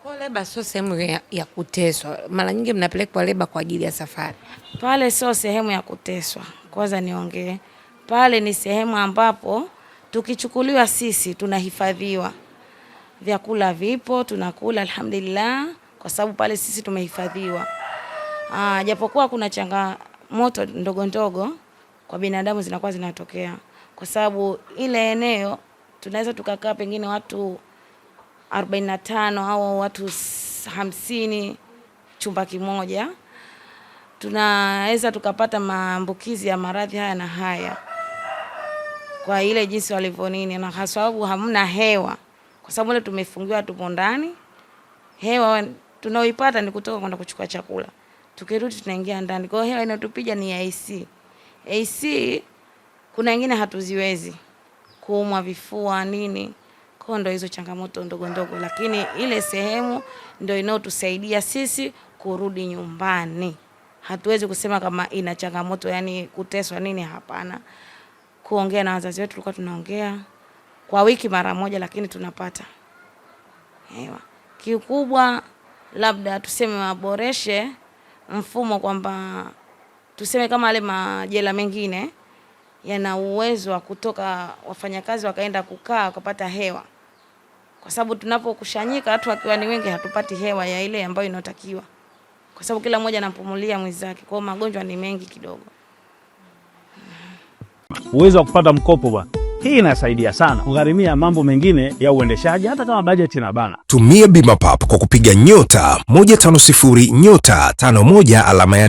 Kwa leba sio sehemu ya kuteswa. Mara nyingi mnapelekwa leba kwa ajili ya safari. Pale sio sehemu ya kuteswa. Kwanza niongee. Pale ni sehemu ambapo tukichukuliwa sisi tunahifadhiwa. Vyakula vipo, tunakula alhamdulillah kwa sababu pale sisi tumehifadhiwa. Japokuwa kuna changamoto ndogo ndogo kwa binadamu zinakuwa zinatokea. Kwa sababu ile eneo tunaweza tukakaa pengine watu 45 au watu 50 chumba kimoja. Tunaweza tukapata maambukizi ya maradhi haya na haya. Kwa ile jinsi walivyo nini, na kwa sababu hamna hewa. Kwa sababu ile tumefungiwa tupo ndani. Hewa tunaoipata ni kutoka kwenda kuchukua chakula. Tukirudi tunaingia ndani. Kwa hiyo hewa inatupija ni AC. AC kuna wengine hatuziwezi. Kuumwa vifua nini. Kwa ndo hizo changamoto ndogo ndogo, lakini ile sehemu ndio inayotusaidia sisi kurudi nyumbani. Hatuwezi kusema kama ina changamoto yani kuteswa nini, hapana. Kuongea na wazazi wetu tulikuwa tunaongea kwa wiki mara moja, lakini tunapata hewa. Kikubwa labda tuseme waboreshe mfumo kwamba tuseme kama wale majela mengine yana uwezo wa kutoka wafanyakazi wakaenda kukaa wakapata hewa. Kwa sababu tunapokushanyika watu wakiwa ni wengi hatupati hewa ya ile ambayo inotakiwa. Kwa sababu kila mmoja anampumulia mwenzake. Kwa hiyo magonjwa ni mengi kidogo. Uwezo wa kupata mkopo bwana. Hii inasaidia sana kugharimia mambo mengine ya uendeshaji hata kama bajeti inabana. Tumia Bima Pap kwa kupiga *150*51 alama ya